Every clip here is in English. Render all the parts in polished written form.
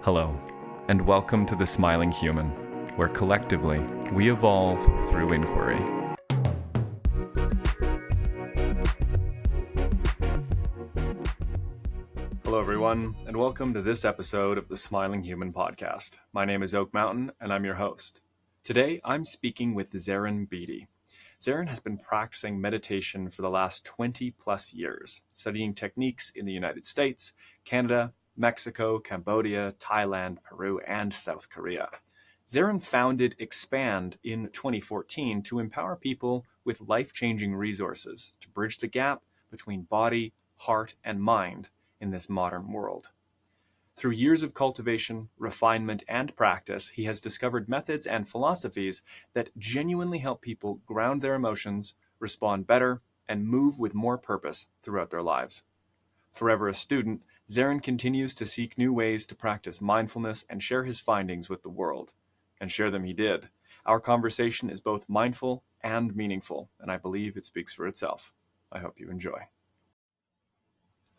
Hello, and welcome to The Smiling Human, where collectively we evolve through inquiry. Hello, everyone, and welcome to this episode of the Smiling Human podcast. My name is Oak Mountain, and I'm your host. Today, I'm speaking with Zerin Beattie. Zerin has been practicing meditation for the last 20 plus years, studying techniques in the United States, Canada, Mexico, Cambodia, Thailand, Peru, and South Korea. Zerin founded Xpand in 2014 to empower people with life-changing resources to bridge the gap between body, heart, and mind in this modern world. Through years of cultivation, refinement, and practice, he has discovered methods and philosophies that genuinely help people ground their emotions, respond better, and move with more purpose throughout their lives. Forever a student, Zerin continues to seek new ways to practice mindfulness and share his findings with the world. And share them he did. Our conversation is both mindful and meaningful, and I believe it speaks for itself. I hope you enjoy.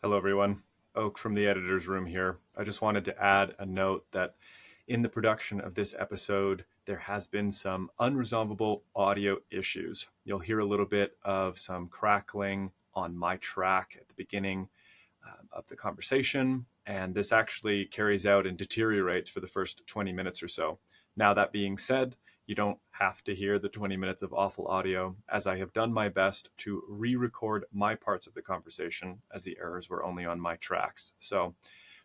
Hello, everyone. Oak from the editor's room here. I just wanted to add a note that in the production of this episode, there has been some unresolvable audio issues. You'll hear a little bit of some crackling on my track at the beginning of the conversation, and this actually carries out and deteriorates for the first 20 minutes or so. Now, that being said, you don't have to hear the 20 minutes of awful audio, as I have done my best to re-record my parts of the conversation, as the errors were only on my tracks. So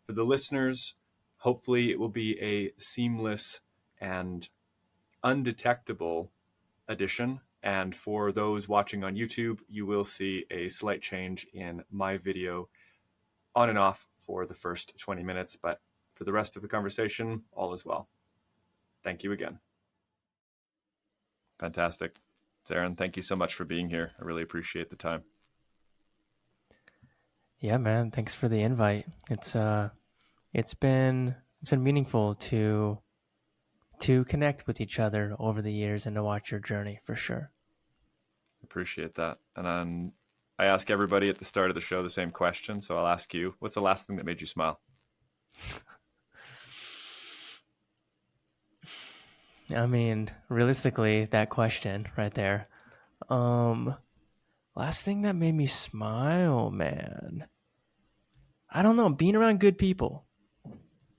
for the listeners, hopefully it will be a seamless and undetectable addition. And for those watching on YouTube, you will see a slight change in my video on and off for the first 20 minutes, but for the rest of the conversation, all is well. Thank you again. Fantastic. Zerin, thank you so much for being here. I really appreciate the time. Yeah, man. Thanks for the invite. It's been meaningful to connect with each other over the years and to watch your journey for sure. Appreciate that. And I ask everybody at the start of the show the same question. So I'll ask you, what's the last thing that made you smile? I mean, realistically, that question right there. Last thing that made me smile, man. I don't know, being around good people.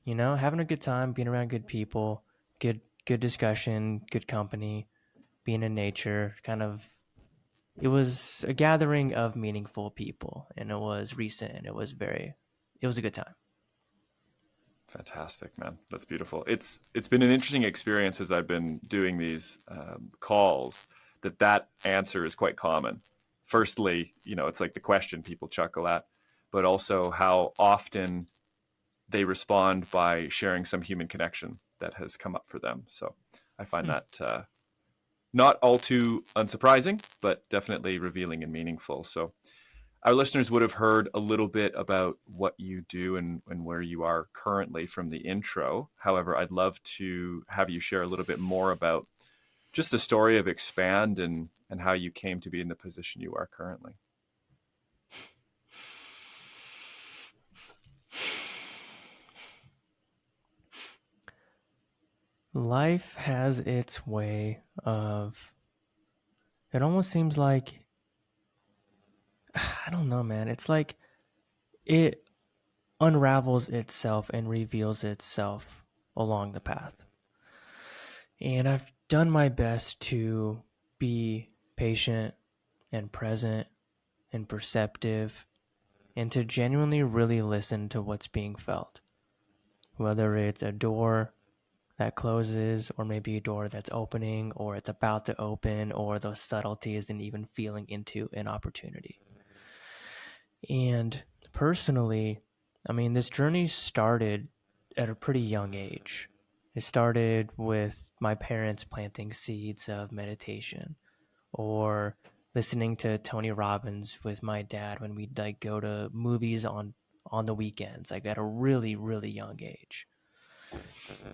You know, having a good time, being around good people, good discussion, good company, being in nature, it was a gathering of meaningful people, and it was recent, and it was a good time. Fantastic, man. That's beautiful. It's been an interesting experience as I've been doing these calls that answer is quite common. Firstly, it's like the question people chuckle at, but also how often they respond by sharing some human connection that has come up for them. So I find that not all too unsurprising, but definitely revealing and meaningful. So our listeners would have heard a little bit about what you do and where you are currently from the intro. However, I'd love to have you share a little bit more about just the story of Xpand and how you came to be in the position you are currently. Life has its way of, it almost seems like, I don't know, man. It's like it unravels itself and reveals itself along the path. And I've done my best to be patient and present and perceptive and to genuinely really listen to what's being felt. Whether it's a door that closes, or maybe a door that's opening, or it's about to open, or those subtleties and even feeling into an opportunity. And personally, I mean, this journey started at a pretty young age. It started with my parents planting seeds of meditation, or listening to Tony Robbins with my dad when we'd like go to movies on the weekends, like at a really, really young age.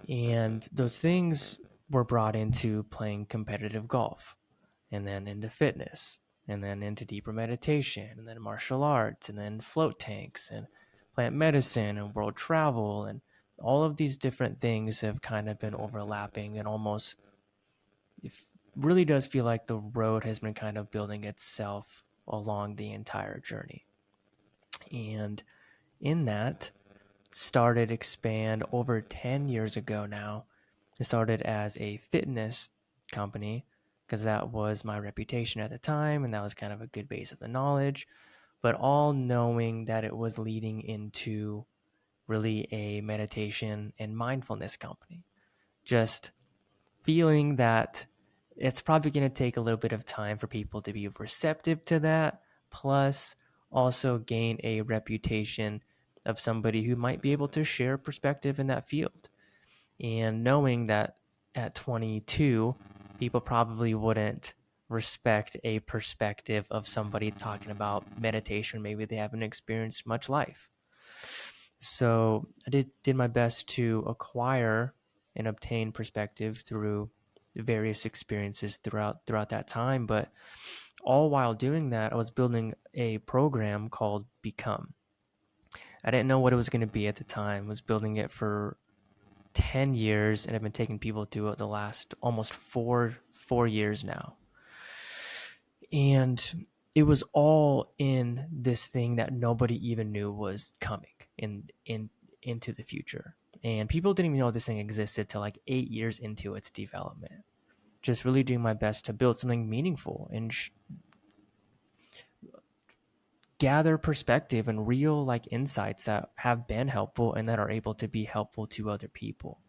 And those things were brought into playing competitive golf, and then into fitness, and then into deeper meditation, and then martial arts, and then float tanks, and plant medicine, and world travel, and all of these different things have kind of been overlapping, and almost it really does feel like the road has been kind of building itself along the entire journey. And in that, started Xpand over 10 years ago now. It started as a fitness company because that was my reputation at the time, and that was kind of a good base of the knowledge, but all knowing that it was leading into really a meditation and mindfulness company. Just feeling that it's probably going to take a little bit of time for people to be receptive to that, plus also gain a reputation of somebody who might be able to share perspective in that field. And knowing that at 22, people probably wouldn't respect a perspective of somebody talking about meditation. Maybe they haven't experienced much life. So I did my best to acquire and obtain perspective through various experiences throughout that time. But all while doing that, I was building a program called Become. I didn't know what it was going to be at the time. I was building it for 10 years, and I've been taking people through it the last almost four years now. And it was all in this thing that nobody even knew was coming into the future. And people didn't even know this thing existed till like 8 years into its development. Just really doing my best to build something meaningful and gather perspective and real like insights that have been helpful and that are able to be helpful to other people.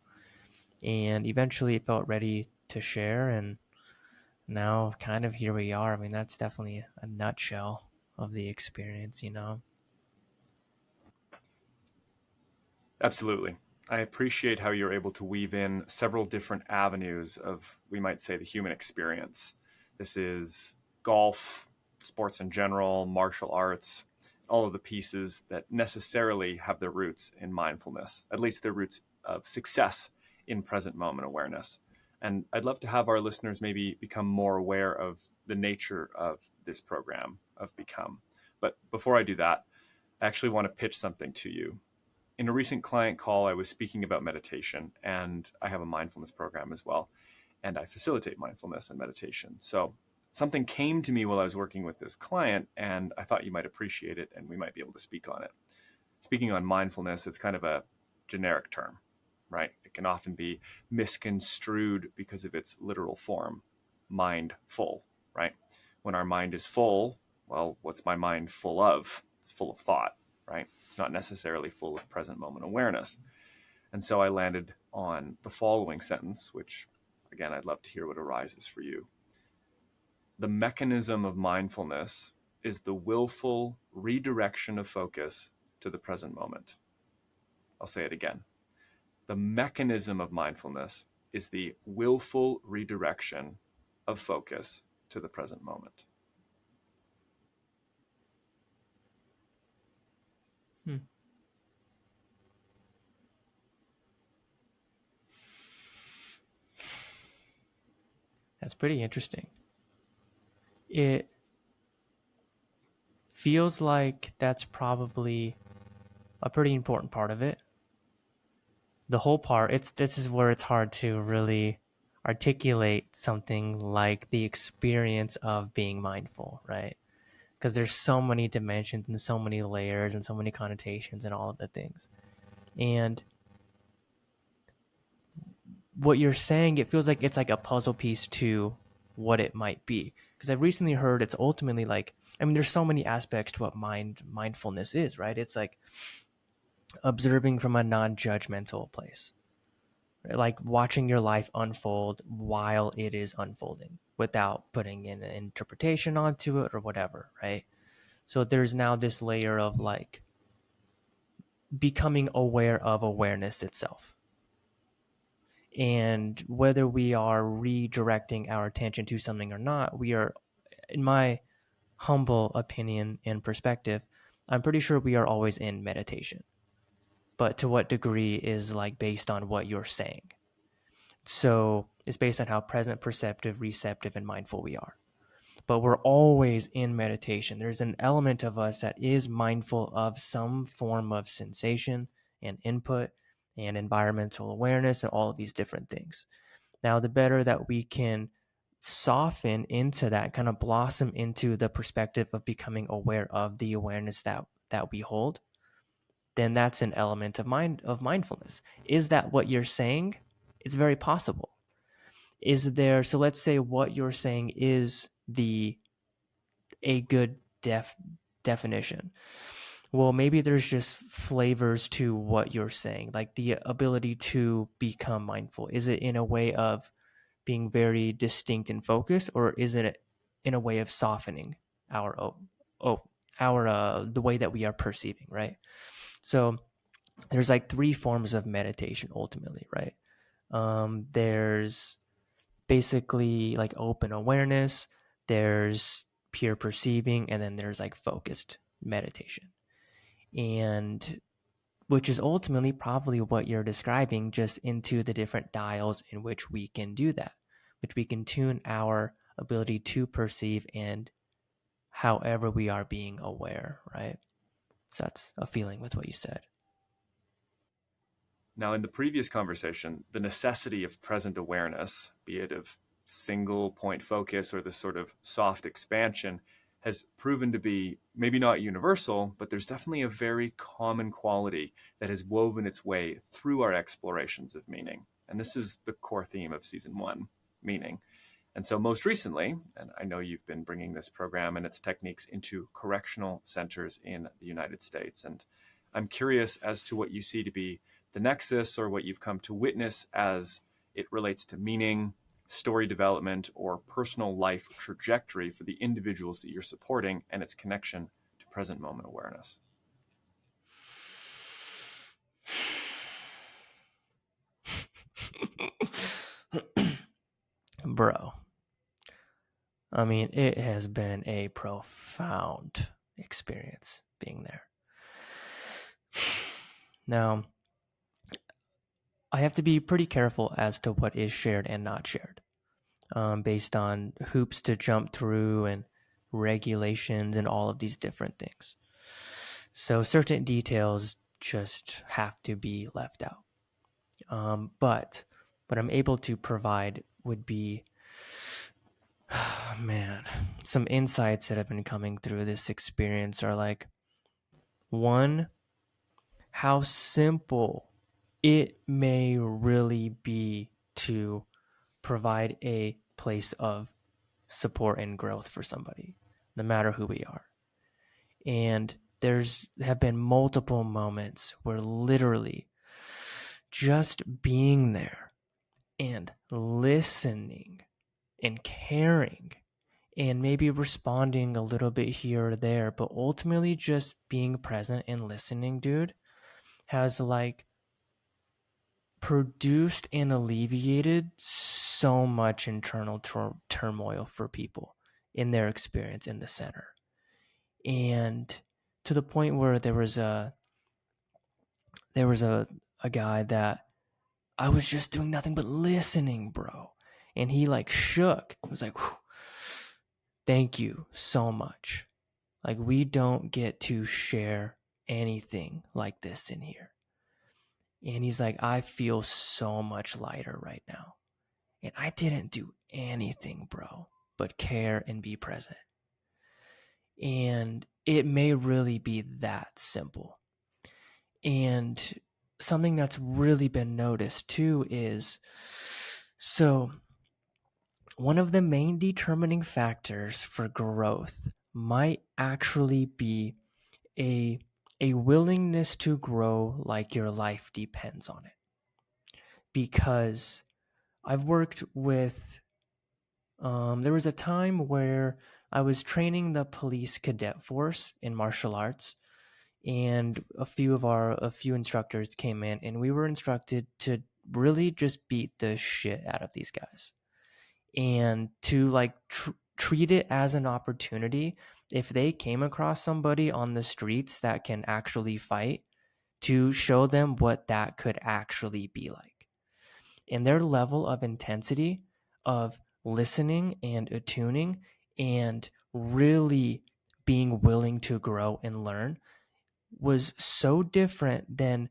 And eventually it felt ready to share, and now kind of here we are. I mean, that's definitely a nutshell of the experience. Absolutely. I appreciate how you're able to weave in several different avenues of, we might say, the human experience. This is golf, sports in general, martial arts, all of the pieces that necessarily have their roots in mindfulness, at least their roots of success in present moment awareness. And I'd love to have our listeners maybe become more aware of the nature of this program of Become. But before I do that, I actually want to pitch something to you. In a recent client call, I was speaking about meditation, and I have a mindfulness program as well, and I facilitate mindfulness and meditation. So something came to me while I was working with this client, and I thought you might appreciate it and we might be able to speak on it. Speaking on mindfulness, it's kind of a generic term, right? It can often be misconstrued because of its literal form, mindful, right? When our mind is full, well, what's my mind full of? It's full of thought, right? It's not necessarily full of present moment awareness. And so I landed on the following sentence, which, again, I'd love to hear what arises for you. The mechanism of mindfulness is the willful redirection of focus to the present moment. I'll say it again. The mechanism of mindfulness is the willful redirection of focus to the present moment. Hmm. That's pretty interesting. It feels like that's probably a pretty important part of it. The whole part, this is where it's hard to really articulate something like the experience of being mindful, right? Because there's so many dimensions and so many layers and so many connotations and all of the things. And what you're saying, it feels like it's like a puzzle piece to what it might be. Because I've recently heard it's ultimately like, I mean, there's so many aspects to what mindfulness is, right? It's like observing from a non-judgmental place, right? Like watching your life unfold while it is unfolding without putting in an interpretation onto it or whatever, right? So there's now this layer of like becoming aware of awareness itself. And whether we are redirecting our attention to something or not, we are, in my humble opinion and perspective, I'm pretty sure we are always in meditation. But to what degree is like based on what you're saying. So it's based on how present, perceptive, receptive, and mindful we are. But we're always in meditation. There's an element of us that is mindful of some form of sensation and input, and environmental awareness and all of these different things. Now, the better that we can soften into that, kind of blossom into the perspective of becoming aware of the awareness that we hold, then that's an element of mindfulness. Is that what you're saying? It's very possible. Is there, so let's say what you're saying is the a good definition. Well, maybe there's just flavors to what you're saying, like the ability to become mindful. Is it in a way of being very distinct and focused, or is it in a way of softening our our the way that we are perceiving, right? So there's like three forms of meditation ultimately, right? There's basically like open awareness, there's pure perceiving, and then there's like focused meditation. And which is ultimately probably what you're describing, just into the different dials in which we can do that, which we can tune our ability to perceive and however we are being aware, right? So that's a feeling with what you said. Now, in the previous conversation, the necessity of present awareness, be it of single point focus or this sort of soft expansion, has proven to be maybe not universal, but there's definitely a very common quality that has woven its way through our explorations of meaning. And this is the core theme of season one, meaning. And so, most recently, and I know you've been bringing this program and its techniques into correctional centers in the United States. And I'm curious as to what you see to be the nexus or what you've come to witness as it relates to meaning, story development, or personal life trajectory for the individuals that you're supporting and its connection to present moment awareness. Bro, I mean, it has been a profound experience being there. Now, I have to be pretty careful as to what is shared and not shared, based on hoops to jump through and regulations and all of these different things. So certain details just have to be left out. But what I'm able to provide would be, man, some insights that have been coming through this experience are like, one, how simple it may really be to provide a place of support and growth for somebody, no matter who we are. And there's have been multiple moments where literally just being there and listening and caring and maybe responding a little bit here or there, but ultimately just being present and listening, dude, has like produced and alleviated so much internal turmoil for people in their experience in the center. And to the point where there was a guy that I was just doing nothing but listening, bro. And he like shook. It was like, whew, thank you so much. Like, we don't get to share anything like this in here. And he's like, I feel so much lighter right now. And I didn't do anything, bro, but care and be present. And it may really be that simple. And something that's really been noticed too is, so one of the main determining factors for growth might actually be a willingness to grow like your life depends on it. Because I've worked with there was a time where I was training the police cadet force in martial arts, and a few instructors came in, and we were instructed to really just beat the shit out of these guys, and to like treat it as an opportunity if they came across somebody on the streets that can actually fight, to show them what that could actually be like. And their level of intensity of listening and attuning and really being willing to grow and learn was so different than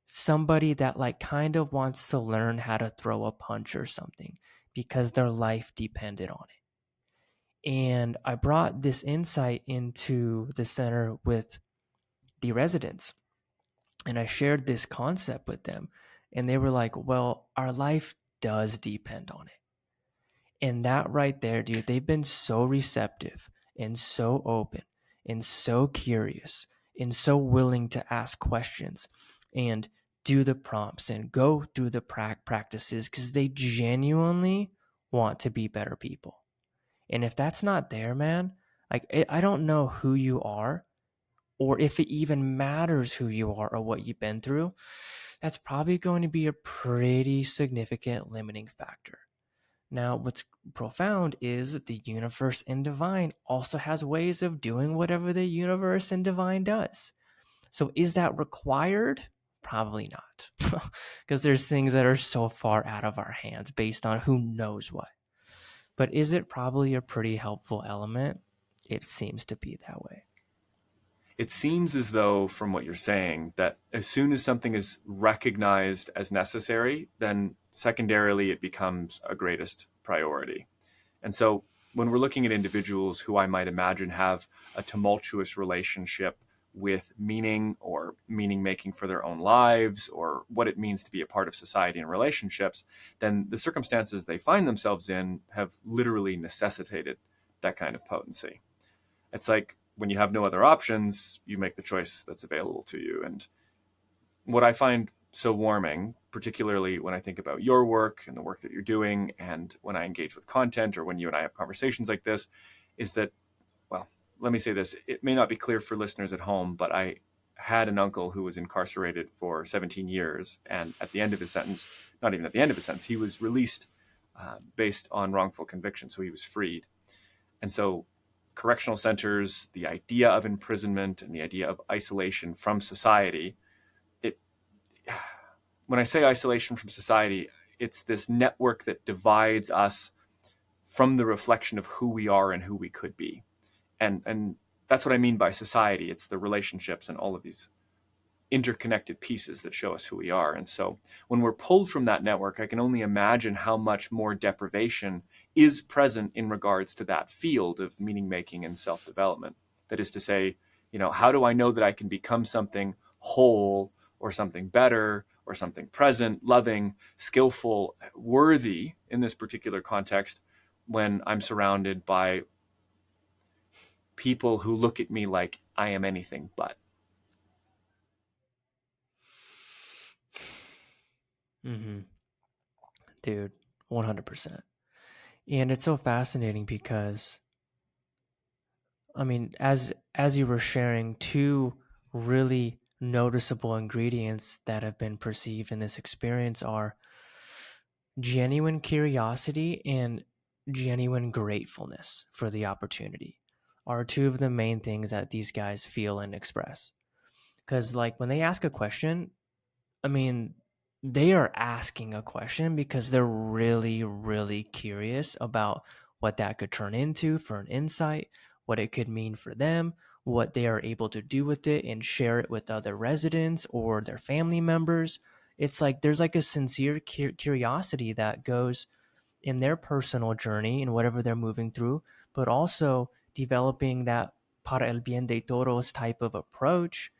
somebody that like kind of wants to learn how to throw a punch or something because their life depended on it. And I brought this insight into the center with the residents, and I shared this concept with them, and they were like, well, our life does depend on it. And that right there, dude, they've been so receptive and so open and so curious and so willing to ask questions and do the prompts and go through the practices because they genuinely want to be better people. And if that's not there, man, like I don't know who you are or if it even matters who you are or what you've been through. That's probably going to be a pretty significant limiting factor. Now, what's profound is that the universe and divine also has ways of doing whatever the universe and divine does. So, is that required? Probably not, because there's things that are so far out of our hands based on who knows what. But is it probably a pretty helpful element? It seems to be that way. It seems as though, from what you're saying, that as soon as something is recognized as necessary, then secondarily it becomes a greatest priority. And so when we're looking at individuals who I might imagine have a tumultuous relationship with meaning or meaning making for their own lives or what it means to be a part of society and relationships, then the circumstances they find themselves in have literally necessitated that kind of potency. It's like when you have no other options, you make the choice that's available to you. And what I find so warming, particularly when I think about your work and the work that you're doing, and when I engage with content or when you and I have conversations like this, is that, well, let me say this. It may not be clear for listeners at home, but I had an uncle who was incarcerated for 17 years. And at the end of his sentence, not even at the end of his sentence, he was released based on wrongful conviction. So he was freed. And so correctional centers, the idea of imprisonment and the idea of isolation from society, it when I say isolation from society, it's this network that divides us from the reflection of who we are and who we could be. And that's what I mean by society. It's the relationships and all of these interconnected pieces that show us who we are. And so when we're pulled from that network, I can only imagine how much more deprivation is present in regards to that field of meaning making and self development. That is to say, how do I know that I can become something whole or something better or something present, loving, skillful, worthy in this particular context when I'm surrounded by people who look at me like I am anything but? Mm-hmm. Dude, 100%. And it's so fascinating because I mean, as you were sharing, two really noticeable ingredients that have been perceived in this experience are genuine curiosity and genuine gratefulness for the opportunity are two of the main things that these guys feel and express. Because like when they ask a question, I mean, they are asking a question because they're really, really curious about what that could turn into for an insight, what it could mean for them, what they are able to do with it and share it with other residents or their family members. It's like there's like a sincere curiosity that goes in their personal journey and whatever they're moving through, but also developing that para el bien de todos type of approach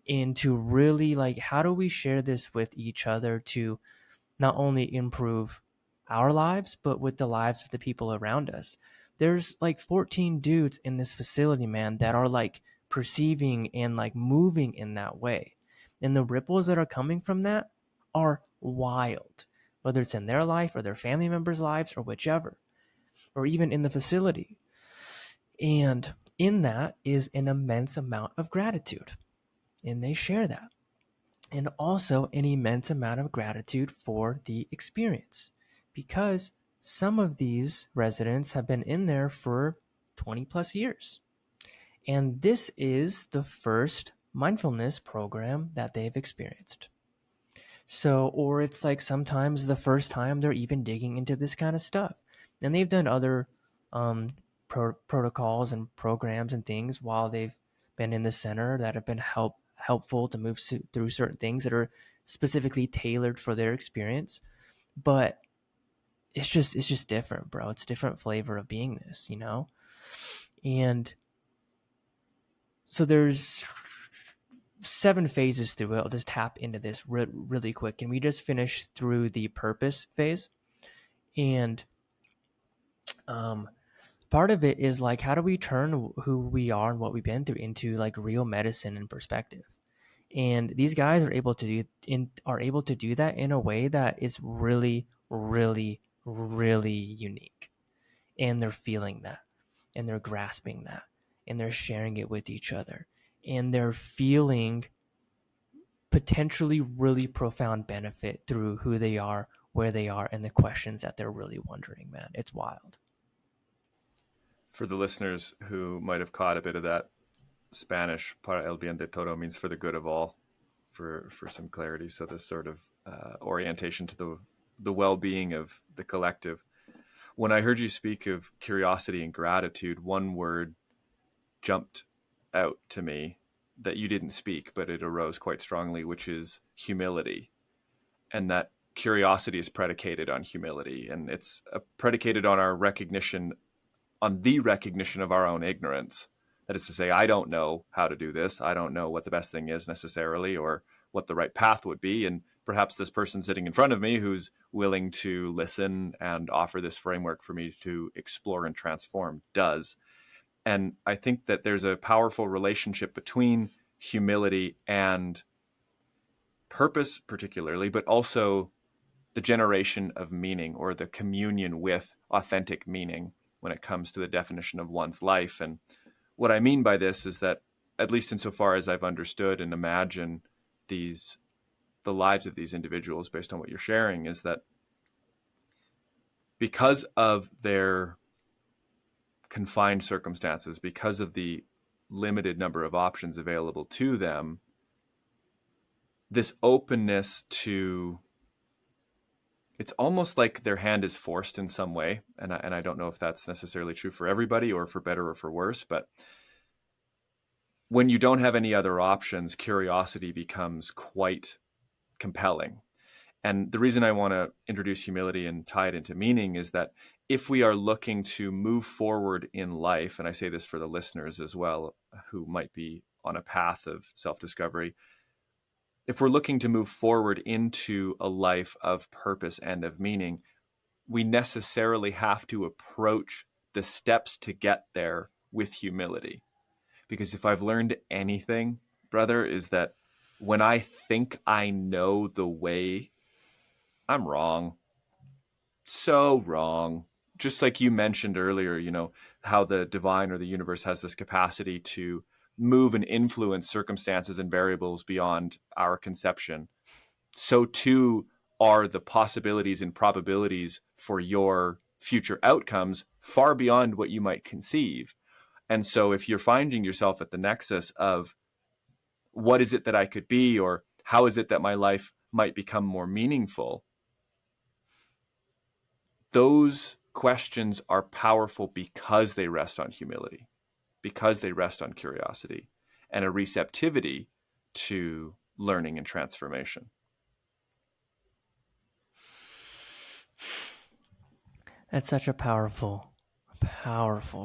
into really like how do we share this with each other to not only improve our lives but with the lives of the people around us. There's like 14 dudes in this facility, man, that are like perceiving and like moving in that way, and the ripples that are coming from that are wild, whether it's in their life or their family members' lives or whichever, or even in the facility. And in that is an immense amount of gratitude, and they share that, and also an immense amount of gratitude for the experience because some of these residents have been in there for 20 plus years. And this is the first mindfulness program that they've experienced. So, or it's like sometimes the first time they're even digging into this kind of stuff. And they've done other um, protocols and programs and things while they've been in the center that have been helpful to move through certain things that are specifically tailored for their experience. But it's just different, bro. It's a different flavor of beingness, you know? And so there's 7 phases through it. I'll just tap into this really quick. And we just finished through the purpose phase. And part of it is like, how do we turn who we are and what we've been through into like real medicine and perspective? And these guys are able to do that in a way that is really, really, really unique. And they're feeling that, and they're grasping that, and they're sharing it with each other, and they're feeling potentially really profound benefit through who they are, where they are, and the questions that they're really wondering, man. It's wild. For the listeners who might have caught a bit of that, Spanish, para el bien de todo means for the good of all, for some clarity. So this sort of orientation to the well-being of the collective. When I heard you speak of curiosity and gratitude, one word jumped out to me that you didn't speak, but it arose quite strongly, which is humility. And that curiosity is predicated on humility, and it's predicated on our recognition, on the recognition of our own ignorance. That is to say, I don't know how to do this. I don't know what the best thing is necessarily, or what the right path would be. And perhaps this person sitting in front of me who's willing to listen and offer this framework for me to explore and transform does. And I think that there's a powerful relationship between humility and purpose, particularly, but also the generation of meaning, or the communion with authentic meaning, when it comes to the definition of one's life. And what I mean by this is that, at least insofar as I've understood and imagined the lives of these individuals based on what you're sharing, is that because of their confined circumstances, because of the limited number of options available to them, this openness to, it's almost like their hand is forced in some way. And I don't know if that's necessarily true for everybody, or for better or for worse, but when you don't have any other options, curiosity becomes quite compelling. And the reason I want to introduce humility and tie it into meaning is that if we are looking to move forward in life, and I say this for the listeners as well, who might be on a path of self-discovery, if we're looking to move forward into a life of purpose and of meaning, we necessarily have to approach the steps to get there with humility. Because if I've learned anything, brother, is that when I think I know the way, I'm wrong. So wrong. Just like you mentioned earlier, how the divine or the universe has this capacity to move and influence circumstances and variables beyond our conception. So too are the possibilities and probabilities for your future outcomes far beyond what you might conceive. And so if you're finding yourself at the nexus of what is it that I could be, or how is it that my life might become more meaningful, those questions are powerful because they rest on humility, because they rest on curiosity and a receptivity to learning and transformation. That's such a powerful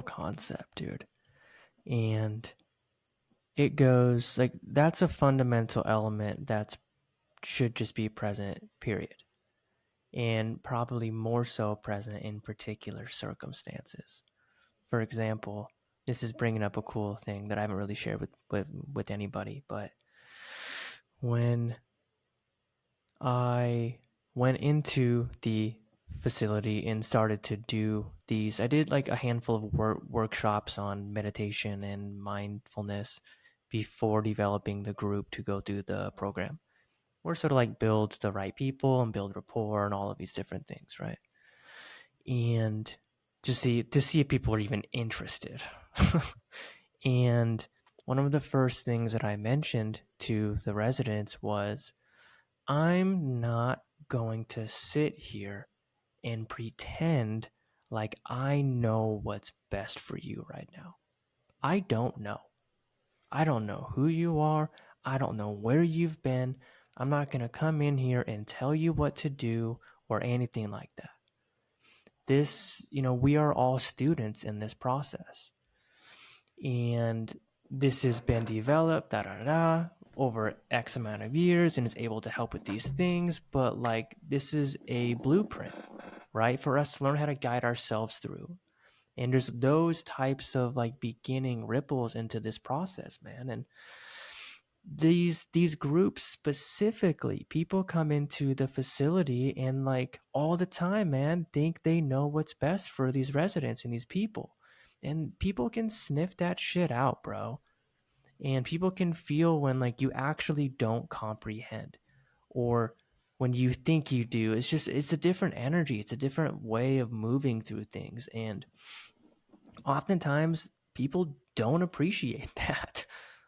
concept, dude. And it goes like, that's a fundamental element that should just be present, period. And probably more so present in particular circumstances. For example, this is bringing up a cool thing that I haven't really shared with anybody, but when I went into the facility and started to do these, I did like a handful of workshops on meditation and mindfulness before developing the group to go through the program. We're sort of like build the right people and build rapport and all of these different things, right? And to see if people are even interested. And one of the first things that I mentioned to the residents was, I'm not going to sit here and pretend like I know what's best for you right now. I don't know. I don't know who you are. I don't know where you've been. I'm not going to come in here and tell you what to do or anything like that. This, we are all students in this process. And this has been developed, over X amount of years and is able to help with these things. But like, this is a blueprint, right? For us to learn how to guide ourselves through. And there's those types of like beginning ripples into this process, man. And these groups specifically, people come into the facility and like all the time, man, think they know what's best for these residents and these people. And people can sniff that shit out, bro. And people can feel when like you actually don't comprehend, or when you think you do. It's a different energy. It's a different way of moving through things. And oftentimes people don't appreciate that,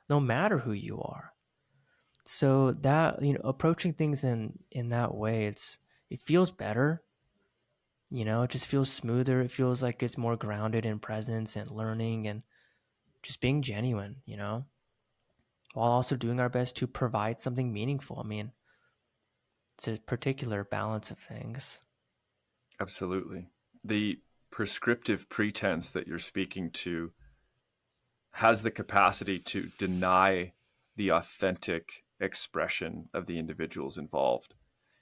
no matter who you are. So that, approaching things in that way, it feels better. It just feels smoother. It feels like it's more grounded in presence and learning and just being genuine, while also doing our best to provide something meaningful. I mean, it's a particular balance of things. Absolutely. The prescriptive pretense that you're speaking to has the capacity to deny the authentic expression of the individuals involved.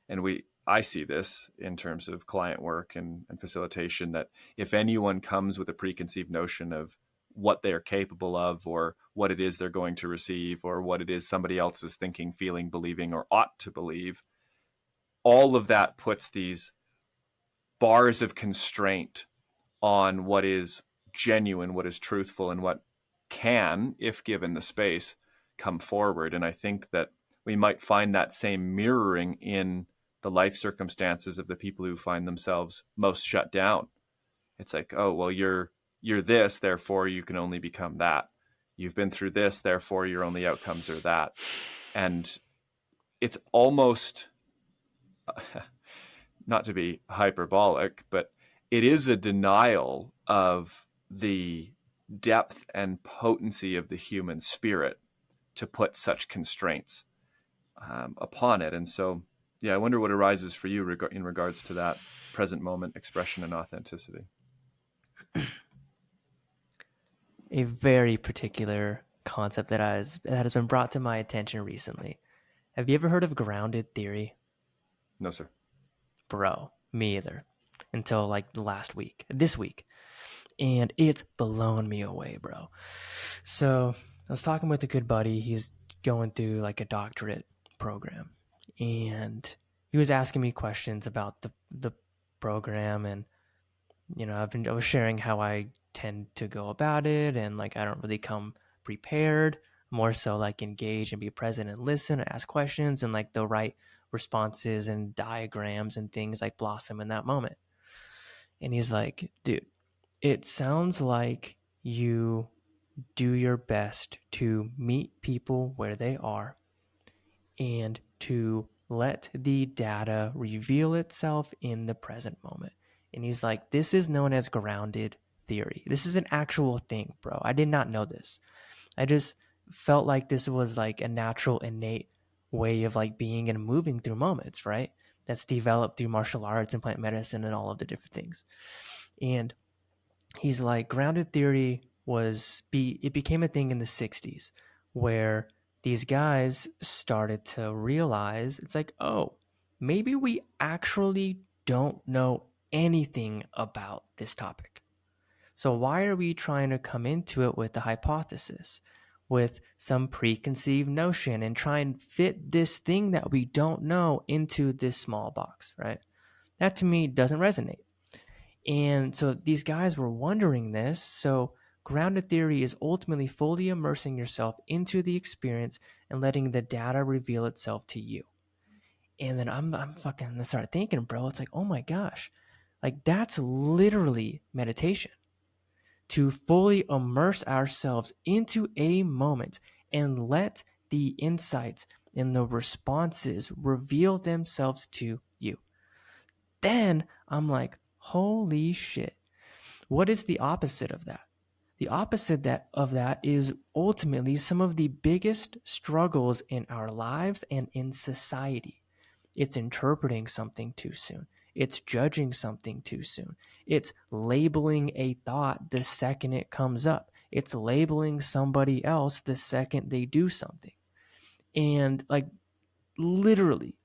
And I see this in terms of client work and facilitation, that if anyone comes with a preconceived notion of what they're capable of, or what it is they're going to receive, or what it is somebody else is thinking, feeling, believing, or ought to believe, all of that puts these bars of constraint on what is genuine, what is truthful, and what can, if given the space, come forward. And I think that we might find that same mirroring in the life circumstances of the people who find themselves most shut down. It's like, oh, well, you're this, therefore you can only become that. You've been through this, therefore your only outcomes are that. And it's almost not to be hyperbolic, but it is a denial of the depth and potency of the human spirit to put such constraints upon it. And so, yeah, I wonder what arises for you in regards to that present moment expression and authenticity. A very particular concept that has been brought to my attention recently. Have you ever heard of grounded theory? No, sir. Bro, me either. Until like this week. And it's blown me away, bro. So I was talking with a good buddy. He's going through like a doctorate program. And he was asking me questions about the program. And, I was sharing how I tend to go about it. And like, I don't really come prepared, more so like engage and be present and listen and ask questions, and like the right responses and diagrams and things like blossom in that moment. And he's like, dude, it sounds like you do your best to meet people where they are and to let the data reveal itself in the present moment. And he's like, this is known as grounded theory. This is an actual thing, bro. I did not know this. I just felt like this was like a natural, innate way of like being and moving through moments, right? That's developed through martial arts and plant medicine and all of the different things. And he's like, grounded theory it became a thing in the 60s, where these guys started to realize it's like, oh, maybe we actually don't know anything about this topic. So why are we trying to come into it with a hypothesis, with some preconceived notion, and try and fit this thing that we don't know into this small box, right? That to me doesn't resonate. And so these guys were wondering this. So grounded theory is ultimately fully immersing yourself into the experience and letting the data reveal itself to you. And then I'm fucking gonna start thinking, bro, it's like, oh my gosh, like that's literally meditation, to fully immerse ourselves into a moment and let the insights and the responses reveal themselves to you. Then I'm like, holy shit. What is the opposite of that? The opposite of that is ultimately some of the biggest struggles in our lives and in society. It's interpreting something too soon. It's judging something too soon. It's labeling a thought the second it comes up. It's labeling somebody else the second they do something. And like literally,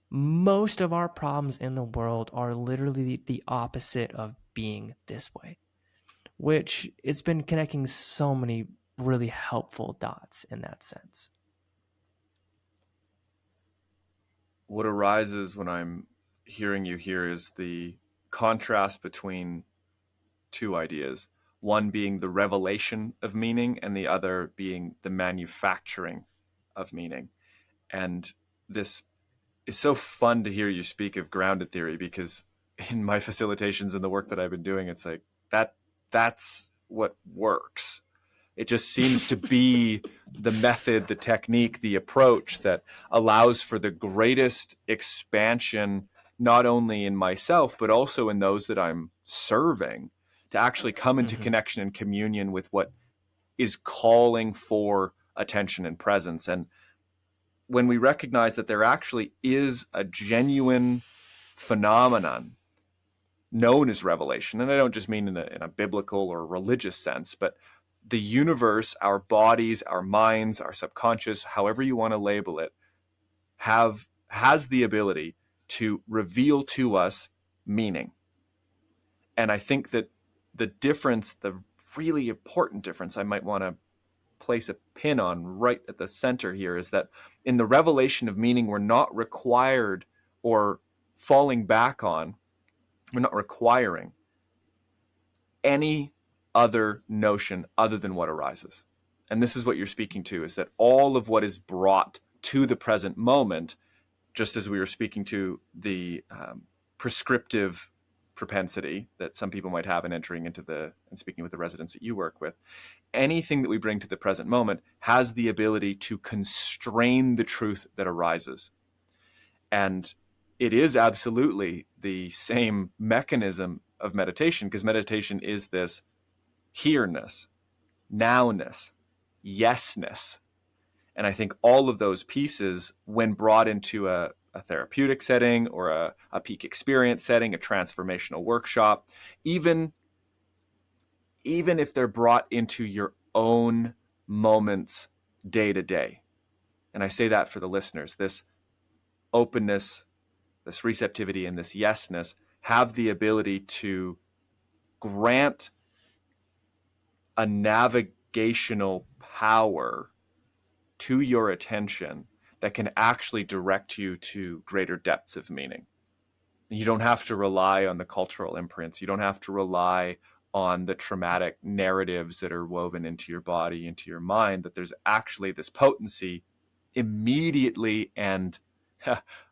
most of our problems in the world are literally the opposite of being this way, which it's been connecting so many really helpful dots in that sense. What arises when I'm hearing you here is the contrast between two ideas, one being the revelation of meaning and the other being the manufacturing of meaning. And this is so fun to hear you speak of grounded theory, because in my facilitations and the work that I've been doing, it's like that's what works. It just seems to be the method, the technique, the approach that allows for the greatest expansion, not only in myself, but also in those that I'm serving, to actually come into Mm-hmm. connection and communion with what is calling for attention and presence. And when we recognize that there actually is a genuine phenomenon known as revelation, and I don't just mean in a biblical or religious sense, but the universe, our bodies, our minds, our subconscious, however you want to label it, has the ability to reveal to us meaning. And I think that the difference, the really important difference I might want to place a pin on right at the center here, is that in the revelation of meaning, we're not required or falling back on, we're not requiring any other notion other than what arises. And this is what you're speaking to, is that all of what is brought to the present moment, just as we were speaking to the prescriptive propensity that some people might have in entering into and speaking with the residents that you work with, anything that we bring to the present moment has the ability to constrain the truth that arises. And it is absolutely the same mechanism of meditation, because meditation is this here-ness, nowness, yesness. And I think all of those pieces, when brought into a therapeutic setting or a peak experience setting, a transformational workshop, even if they're brought into your own moments day to day. And I say that for the listeners, this openness, this receptivity, and this yesness have the ability to grant a navigational power to your attention that can actually direct you to greater depths of meaning. You don't have to rely on the cultural imprints. You don't have to rely on the traumatic narratives that are woven into your body, into your mind, that there's actually this potency immediately and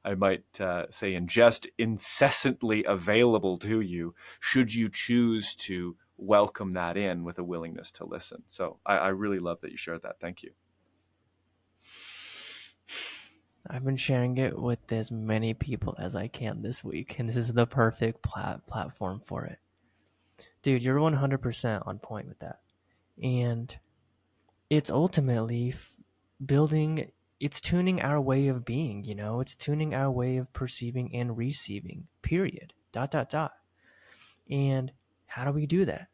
I might say in just incessantly available to you, should you choose to welcome that in with a willingness to listen. So I really love that you shared that. Thank you. I've been sharing it with as many people as I can this week, and this is the perfect platform for it. Dude, you're 100% on point with that. And it's ultimately building, it's tuning our way of being, it's tuning our way of perceiving and receiving, period. Dot, dot, dot. And how do we do that?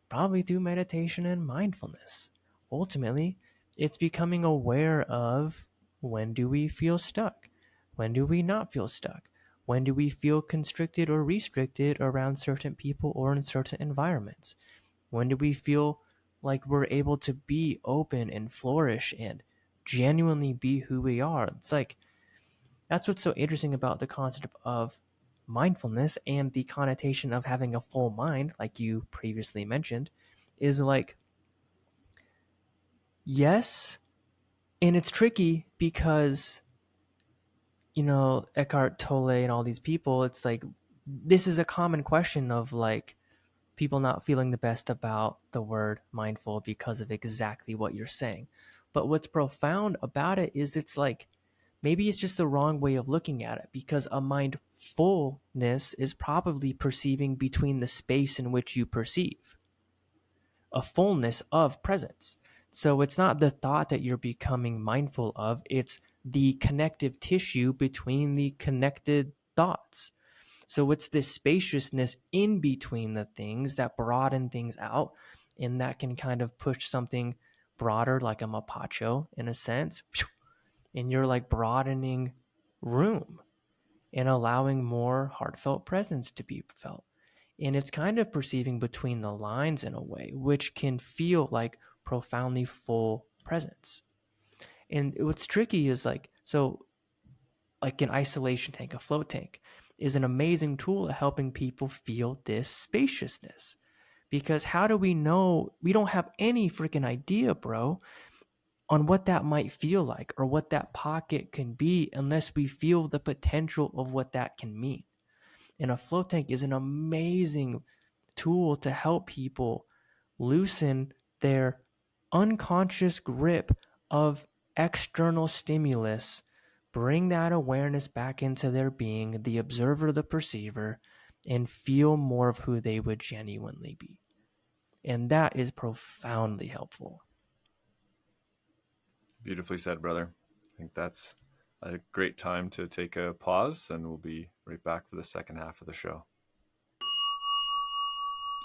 Probably through meditation and mindfulness. Ultimately, it's becoming aware of, when do we feel stuck? When do we not feel stuck? When do we feel constricted or restricted around certain people or in certain environments? When do we feel like we're able to be open and flourish and genuinely be who we are? It's like, that's what's so interesting about the concept of mindfulness and the connotation of having a full mind, like you previously mentioned, is like, yes, and it's tricky because, Eckhart Tolle and all these people, it's like, this is a common question of like people not feeling the best about the word mindful because of exactly what you're saying. But what's profound about it is, it's like, maybe it's just the wrong way of looking at it, because a mindfulness is probably perceiving between the space in which you perceive, a fullness of presence. So it's not the thought that you're becoming mindful of, it's the connective tissue between the connected thoughts. So it's this spaciousness in between the things that broaden things out, and that can kind of push something broader, like a mapacho in a sense. And you're like broadening room and allowing more heartfelt presence to be felt. And it's kind of perceiving between the lines in a way, which can feel like profoundly full presence. And what's tricky is like, so like an isolation tank, a float tank, is an amazing tool at helping people feel this spaciousness. Because how do we know? We don't have any freaking idea, bro, on what that might feel like or what that pocket can be unless we feel the potential of what that can mean. And a float tank is an amazing tool to help people loosen their unconscious grip of external stimulus, bring that awareness back into their being, the observer, the perceiver, and feel more of who they would genuinely be. And that is profoundly helpful. Beautifully said, brother. I think that's a great time to take a pause, and we'll be right back for the second half of the show.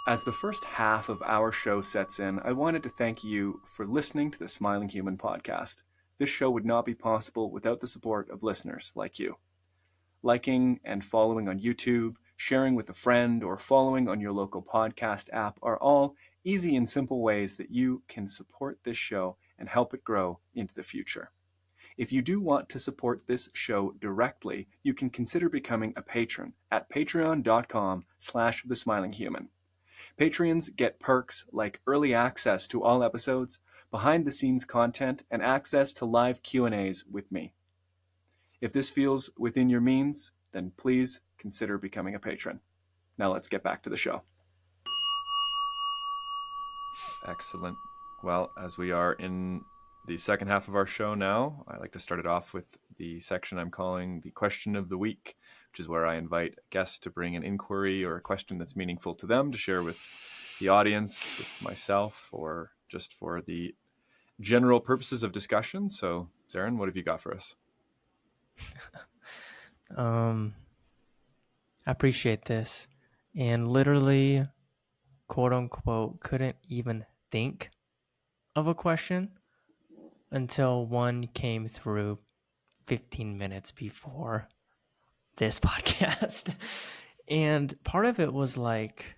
As the first half of our show sets in, I wanted to thank you for listening to the Smiling Human podcast. This show would not be possible without the support of listeners like you. Liking and following on YouTube, sharing with a friend, or following on your local podcast app are all easy and simple ways that you can support this show and help it grow into the future. If you do want to support this show directly, you can consider becoming a patron at patreon.com/thesmilinghuman. Patrons get perks like early access to all episodes, behind-the-scenes content, and access to live Q&As with me. If this feels within your means, then please consider becoming a patron. Now let's get back to the show. Excellent. Well, as we are in the second half of our show now, I like to start it off with the section I'm calling the question of the week, which is where I invite guests to bring an inquiry or a question that's meaningful to them to share with the audience, with myself, or just for the general purposes of discussion. So, Zerin, what have you got for us? I appreciate this. And literally, quote unquote, couldn't even think of a question until one came through 15 minutes before this podcast. And part of it was like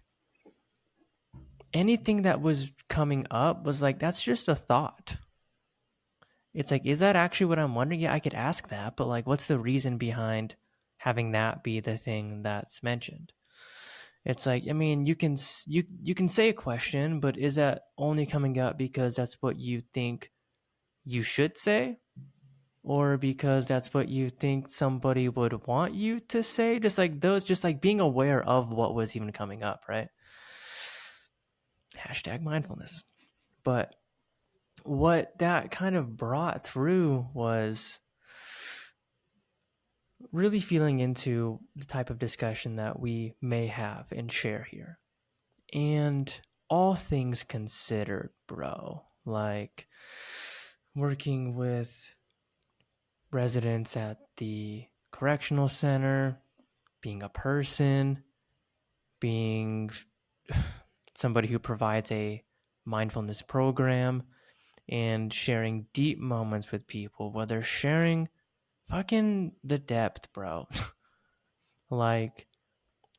anything that was coming up was like, that's just a thought. It's like, is that actually what I'm wondering? Yeah, I could ask that, but like, what's the reason behind having that be the thing that's mentioned? It's like, I mean, you can say a question, but is that only coming up because that's what you think you should say, or because that's what you think somebody would want you to say? Just like those, just like being aware of what was even coming up, right? Hashtag mindfulness. But what that kind of brought through was really feeling into the type of discussion that we may have and share here. And all things considered, bro, like working with residents at the correctional center, being a person, being somebody who provides a mindfulness program, and sharing deep moments with people, whether sharing fucking the depth, bro. Like,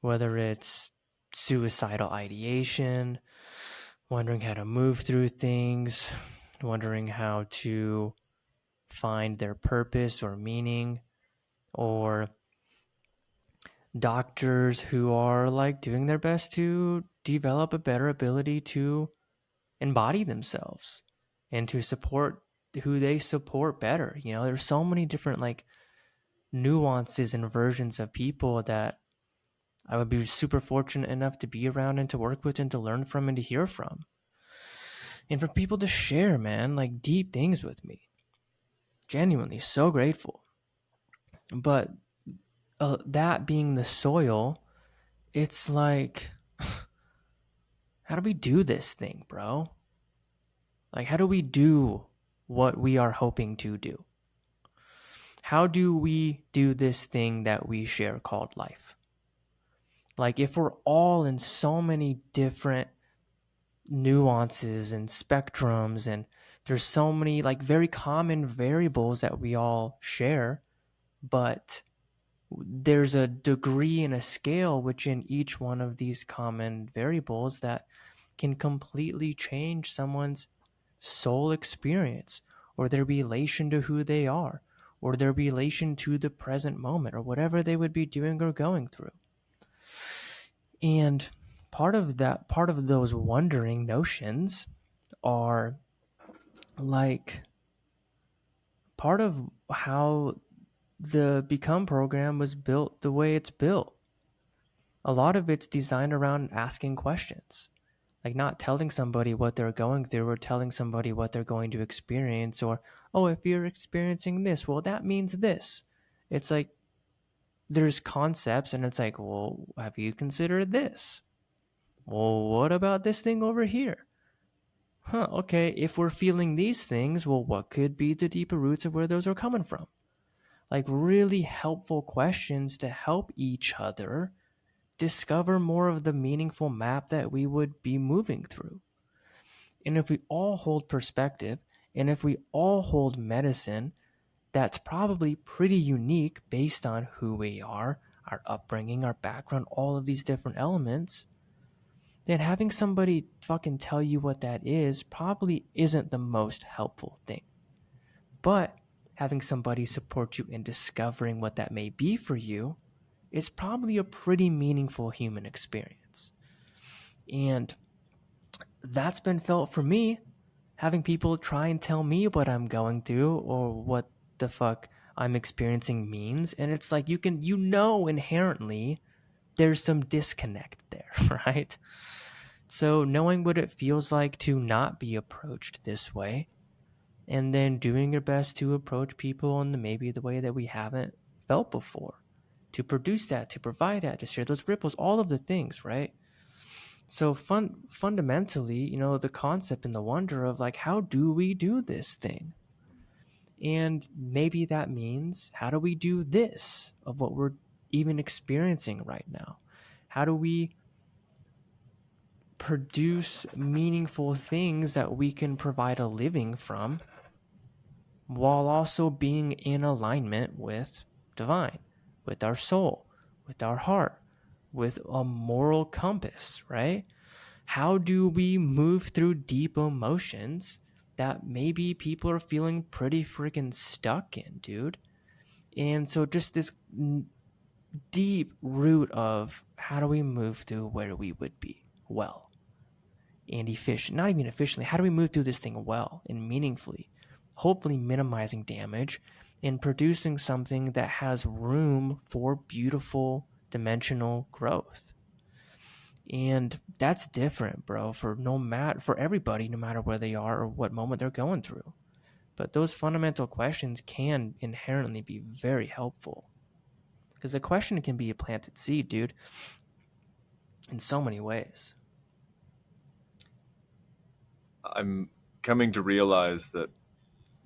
whether it's suicidal ideation, wondering how to move through things, wondering how to find their purpose or meaning, or doctors who are like doing their best to develop a better ability to embody themselves and to support who they support better. You know, there's so many different like nuances and versions of people that I would be super fortunate enough to be around and to work with and to learn from and to hear from. And for people to share, man, like deep things with me. Genuinely so grateful. But that being the soil, it's like How do we do this thing, bro? Like, how do we do what we are hoping to do? How do we do this thing that we share called life? Like, if we're all in so many different nuances and spectrums, and there's so many like very common variables that we all share, but there's a degree and a scale within each one of these common variables that can completely change someone's soul experience or their relation to who they are or their relation to the present moment or whatever they would be doing or going through. And part of those wondering notions are like part of how the Become program was built the way it's built. A lot of it's designed around asking questions, like not telling somebody what they're going through or telling somebody what they're going to experience, or, oh, if you're experiencing this, well, that means this. It's like there's concepts, and it's like, well, have you considered this? Well, what about this thing over here? Huh, okay, if we're feeling these things, well, what could be the deeper roots of where those are coming from? Like, really helpful questions to help each other discover more of the meaningful map that we would be moving through. And if we all hold perspective, and if we all hold medicine, that's probably pretty unique based on who we are, our upbringing, our background, all of these different elements, then having somebody fucking tell you what that is probably isn't the most helpful thing. But having somebody support you in discovering what that may be for you is probably a pretty meaningful human experience. And that's been felt for me, having people try and tell me what I'm going through or what the fuck I'm experiencing means. And it's like you know inherently there's some disconnect there, right? So knowing what it feels like to not be approached this way, and then doing your best to approach people in maybe the way that we haven't felt before, to produce that, to provide that, to share those ripples, all of the things, right? So fundamentally, the concept and the wonder of like, how do we do this thing? And maybe that means, how do we do this of what we're even experiencing right now? How do we produce meaningful things that we can provide a living from while also being in alignment with divine, with our soul, with our heart, with a moral compass, right? How do we move through deep emotions that maybe people are feeling pretty freaking stuck in, dude? And so just this deep root of how do we move through where we would be well and efficient, not even efficiently, how do we move through this thing well and meaningfully, hopefully minimizing damage and producing something that has room for beautiful dimensional growth. And that's different, bro, for everybody, no matter where they are or what moment they're going through. But those fundamental questions can inherently be very helpful. Because the question can be a planted seed, dude, in so many ways. I'm coming to realize that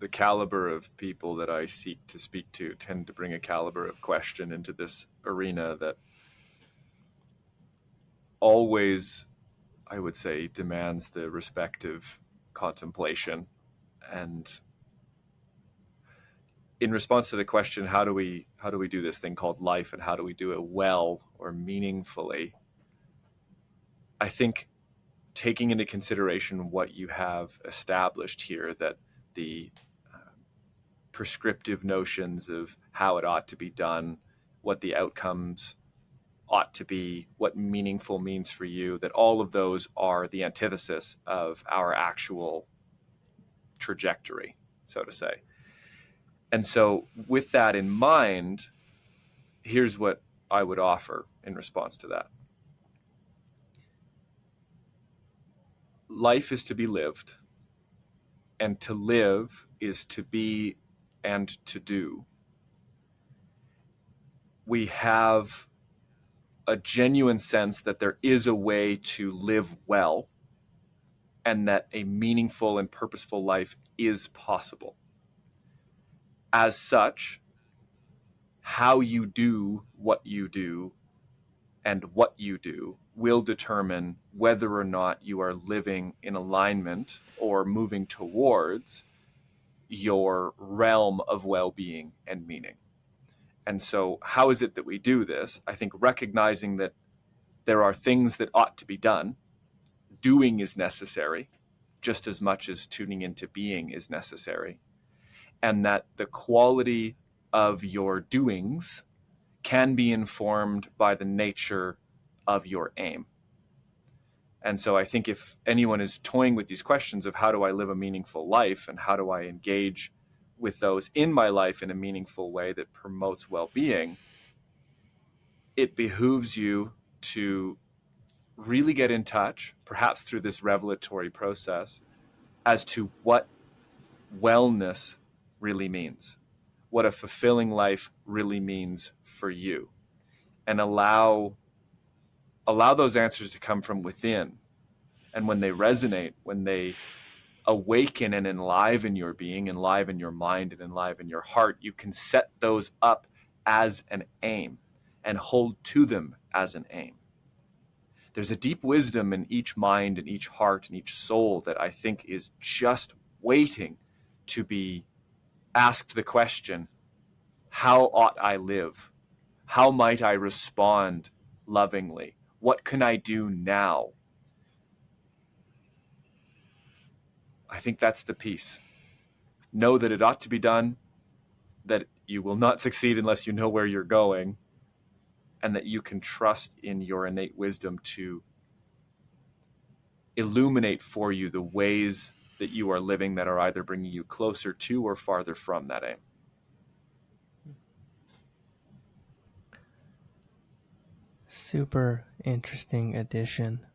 the caliber of people that I seek to speak to tend to bring a caliber of question into this arena that always, I would say, demands the respective contemplation. And in response to the question, how do we do this thing called life, and how do we do it well or meaningfully? I think taking into consideration what you have established here, that the prescriptive notions of how it ought to be done, what the outcomes ought to be, what meaningful means for you, that all of those are the antithesis of our actual trajectory, so to say. And so, with that in mind, here's what I would offer in response to that. Life is to be lived, and to live is to be and to do. We have a genuine sense that there is a way to live well and that a meaningful and purposeful life is possible. As such, how you do what you do and what you do will determine whether or not you are living in alignment or moving towards your realm of well-being and meaning. And so, how is it that we do this? I think recognizing that there are things that ought to be done, doing is necessary, just as much as tuning into being is necessary, and that the quality of your doings can be informed by the nature of your aim. And so I think if anyone is toying with these questions of how do I live a meaningful life and how do I engage with those in my life in a meaningful way that promotes well-being, it behooves you to really get in touch, perhaps through this revelatory process, as to what wellness really means, what a fulfilling life really means for you, and allow those answers to come from within. And when they resonate, when they awaken and enliven your being, enliven your mind, and enliven your heart, you can set those up as an aim and hold to them as an aim. There's a deep wisdom in each mind and each heart and each soul that I think is just waiting to be asked the question, how ought I live? How might I respond lovingly? What can I do now? I think that's the piece. Know that it ought to be done, that you will not succeed unless you know where you're going, and that you can trust in your innate wisdom to illuminate for you the ways that you are living that are either bringing you closer to or farther from that aim. Super interesting addition.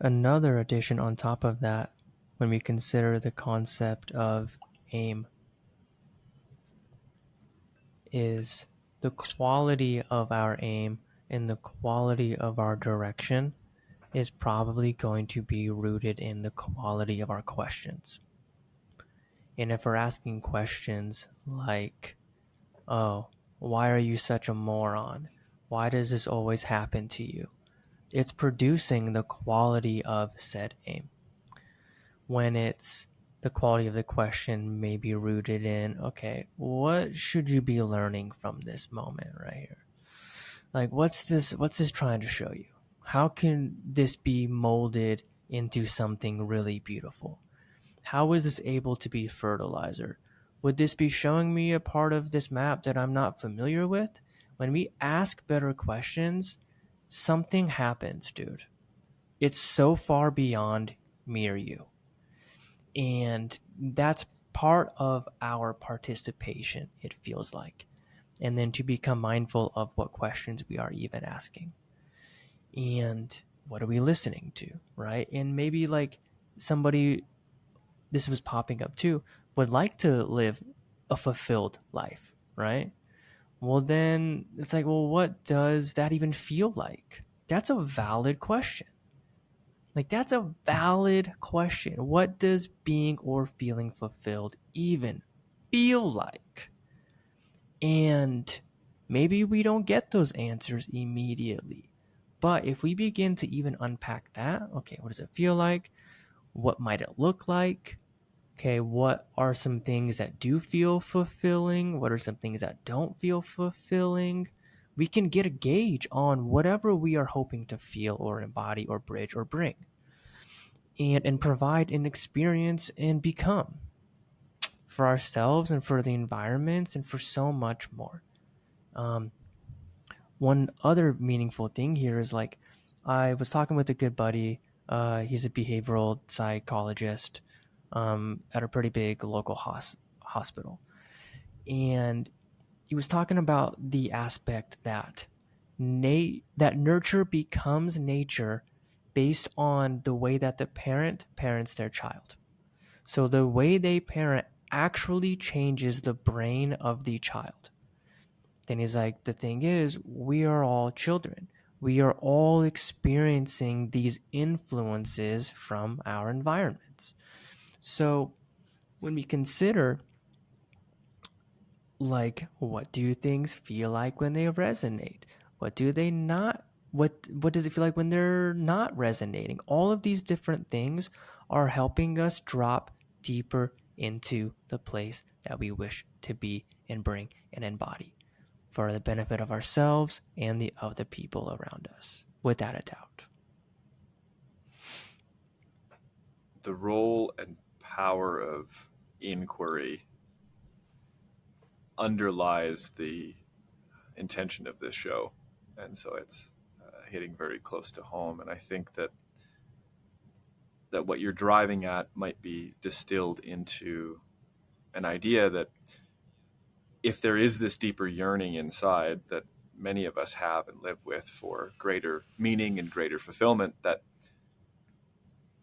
Another addition on top of that, when we consider the concept of aim, is the quality of our aim and the quality of our direction is probably going to be rooted in the quality of our questions. And if we're asking questions like, oh, why are you such a moron? Why does this always happen to you? It's producing the quality of said aim. When it's the quality of the question may be rooted in, okay, what should you be learning from this moment right here? Like, what's this trying to show you? How can this be molded into something really beautiful? How is this able to be fertilizer? Would this be showing me a part of this map that I'm not familiar with? When we ask better questions, something happens, dude. It's so far beyond me or you. And that's part of our participation, it feels like. And then to become mindful of what questions we are even asking. And what are we listening to, right? And maybe like somebody, this was popping up too, would like to live a fulfilled life, right? Well, then it's like, well, what does that even feel like? That's a valid question. Like, that's a valid question. What does being or feeling fulfilled even feel like? And maybe we don't get those answers immediately. But if we begin to even unpack that, okay, what does it feel like? What might it look like? Okay, what are some things that do feel fulfilling? What are some things that don't feel fulfilling? We can get a gauge on whatever we are hoping to feel or embody or bridge or bring and provide an experience and become for ourselves and for the environments and for so much more. Um, One other meaningful thing here is like I was talking with a good buddy. He's a behavioral psychologist at a pretty big local hospital. And he was talking about the aspect that that nurture becomes nature based on the way that the parent parents their child. So the way they parent actually changes the brain of the child. Then he's like, the thing is, we are all children. We are all experiencing these influences from our environments. So when we consider, like, what do things feel like when they resonate? What do they not? What does it feel like when they're not resonating? All of these different things are helping us drop deeper into the place that we wish to be and bring and embody for the benefit of ourselves and the of the people around us, without a doubt. The role and power of inquiry underlies the intention of this show. And so it's hitting very close to home. And I think that what you're driving at might be distilled into an idea that if there is this deeper yearning inside that many of us have and live with for greater meaning and greater fulfillment, that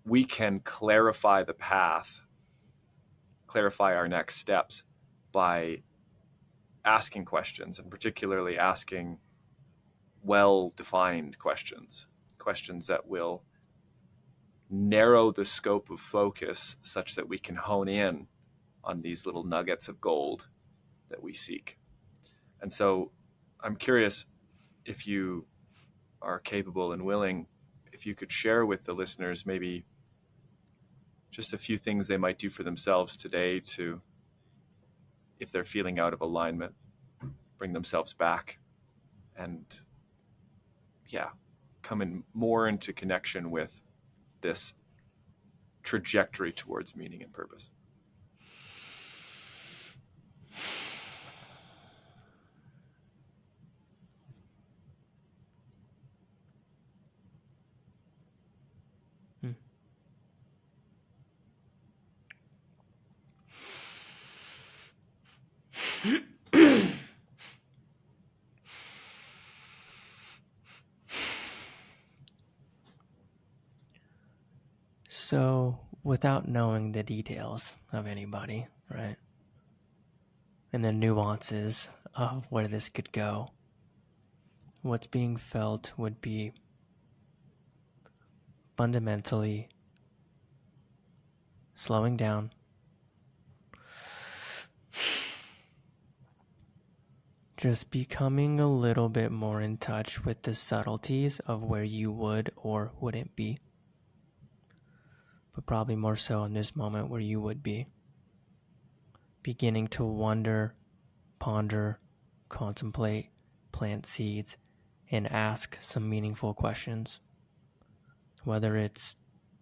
we can clarify the path, clarify our next steps by asking questions, and particularly asking well-defined questions, questions that will narrow the scope of focus such that we can hone in on these little nuggets of gold that we seek. And so I'm curious if you are capable and willing, if you could share with the listeners maybe just a few things they might do for themselves today to, if they're feeling out of alignment, bring themselves back and, yeah, come in more into connection with this trajectory towards meaning and purpose. So, without knowing the details of anybody, right, and the nuances of where this could go, what's being felt would be fundamentally slowing down, just becoming a little bit more in touch with the subtleties of where you would or wouldn't be, but probably more so in this moment where you would be. Beginning to wonder, ponder, contemplate, plant seeds, and ask some meaningful questions, whether it's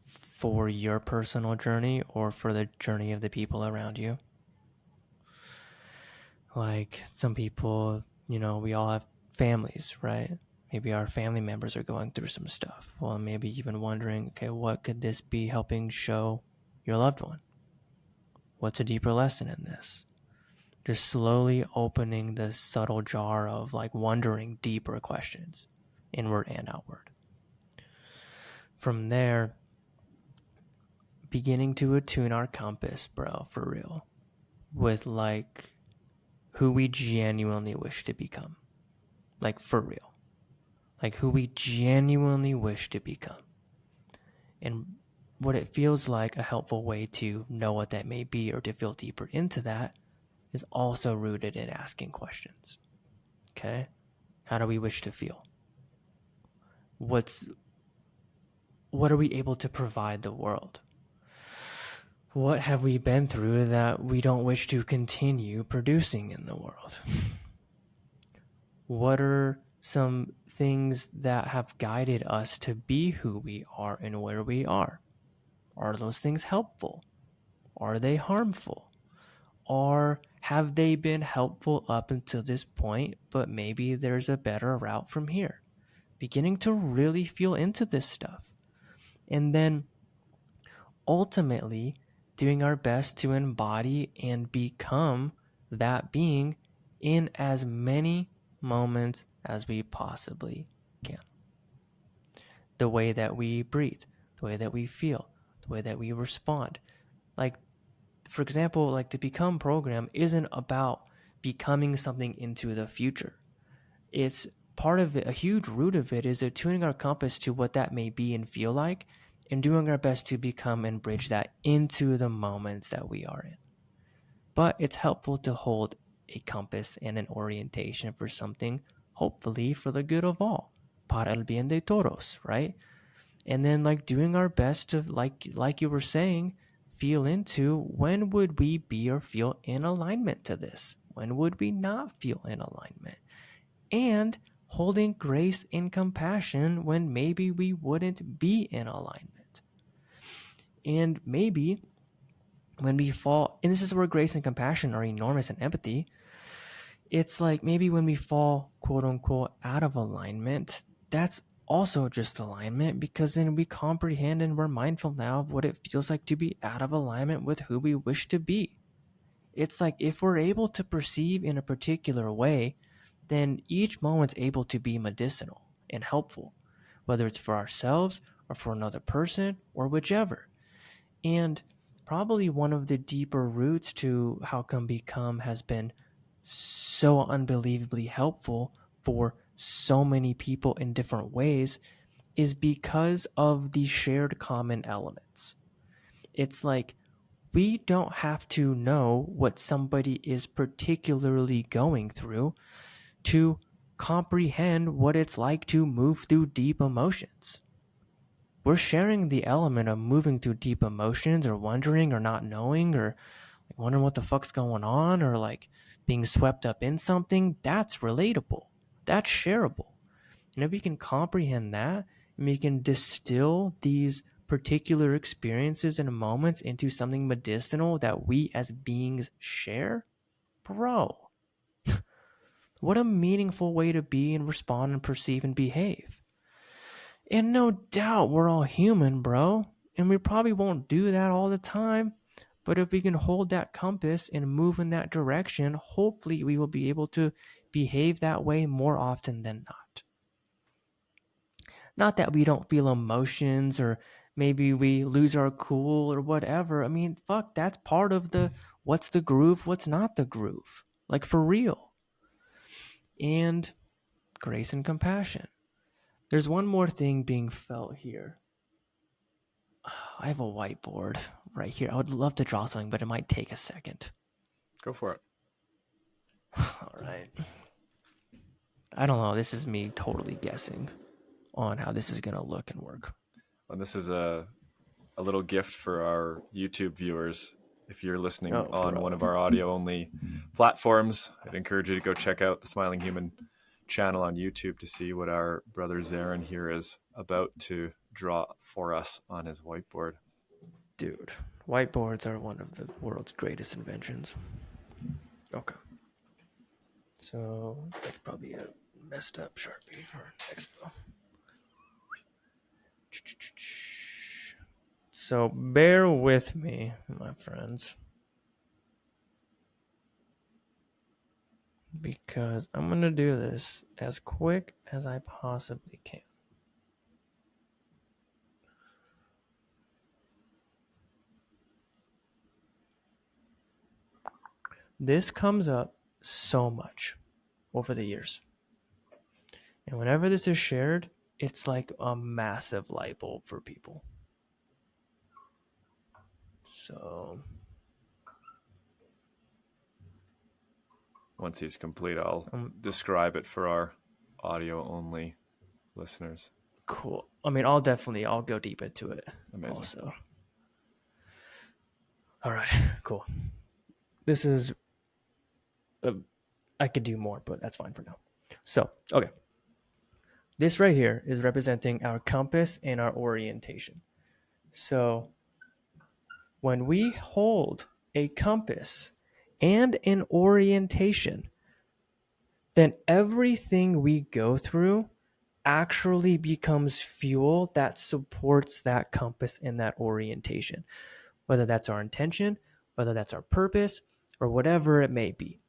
for your personal journey or for the journey of the people around you. Like some people, we all have families, right? Maybe our family members are going through some stuff. Well, maybe even wondering, okay, what could this be helping show your loved one? What's a deeper lesson in this? Just slowly opening the subtle jar of like wondering deeper questions, inward and outward. From there, beginning to attune our compass, bro, for real, with like who we genuinely wish to become. Like for real. Like who we genuinely wish to become. And what it feels like a helpful way to know what that may be or to feel deeper into that is also rooted in asking questions. Okay? How do we wish to feel? What are we able to provide the world? What have we been through that we don't wish to continue producing in the world? What are some things that have guided us to be who we are and where we are? Are those things helpful? Are they harmful? Or have they been helpful up until this point, but maybe there's a better route from here? Beginning to really feel into this stuff. And then ultimately doing our best to embody and become that being in as many moments as we possibly can. The way that we breathe, the way that we feel, the way that we respond. Like, for example, like the Become program isn't about becoming something into the future. It's part of it, a huge root of it, is attuning our compass to what that may be and feel like, and doing our best to become and bridge that into the moments that we are in. But it's helpful to hold a compass and an orientation for something, hopefully for the good of all, para el bien de todos, right? And then like doing our best to, like you were saying, feel into when would we be or feel in alignment to this? When would we not feel in alignment? And holding grace and compassion when maybe we wouldn't be in alignment. And maybe when we fall, and this is where grace and compassion are enormous, and empathy, it's like maybe when we fall, quote unquote, out of alignment, that's also just alignment, because then we comprehend and we're mindful now of what it feels like to be out of alignment with who we wish to be. It's like if we're able to perceive in a particular way, then each moment's able to be medicinal and helpful, whether it's for ourselves or for another person or whichever. And probably one of the deeper roots to how come become has been so unbelievably helpful for so many people in different ways is because of the shared common elements. It's like we don't have to know what somebody is particularly going through to comprehend what it's like to move through deep emotions. We're sharing the element of moving through deep emotions, or wondering, or not knowing, or like wondering what the fuck's going on, or like being swept up in something. That's relatable. That's shareable. And if we can comprehend that, and we can distill these particular experiences and moments into something medicinal that we as beings share, bro, what a meaningful way to be and respond and perceive and behave. And no doubt we're all human, bro, and we probably won't do that all the time. But if we can hold that compass and move in that direction, hopefully we will be able to behave that way more often than not. Not that we don't feel emotions, or maybe we lose our cool or whatever. I mean, fuck, that's part of the what's the groove, what's not the groove. Like for real. And grace and compassion. There's one more thing being felt here. I have a whiteboard right here. I would love to draw something, but it might take a second. Go for it. All right. I don't know. This is me totally guessing on how this is going to look and work. And this is a little gift for our YouTube viewers. If you're listening on one of our audio only platforms, I'd encourage you to go check out the Smiling Human channel on YouTube to see what our brother Zerin here is about to draw for us on his whiteboard. Dude, whiteboards are one of the world's greatest inventions. Okay. So that's probably a messed up Sharpie for Expo. So bear with me, my friends, because I'm going to do this as quick as I possibly can. This comes up so much over the years. And whenever this is shared, it's like a massive light bulb for people. So once he's complete, I'll describe it for our audio only listeners. Cool. I mean, I'll go deep into it. Amazing. Also. All right, cool. This is, I could do more, but that's fine for now. So, okay. This right here is representing our compass and our orientation. So when we hold a compass and an orientation, then everything we go through actually becomes fuel that supports that compass and that orientation, whether that's our intention, whether that's our purpose, or whatever it may be.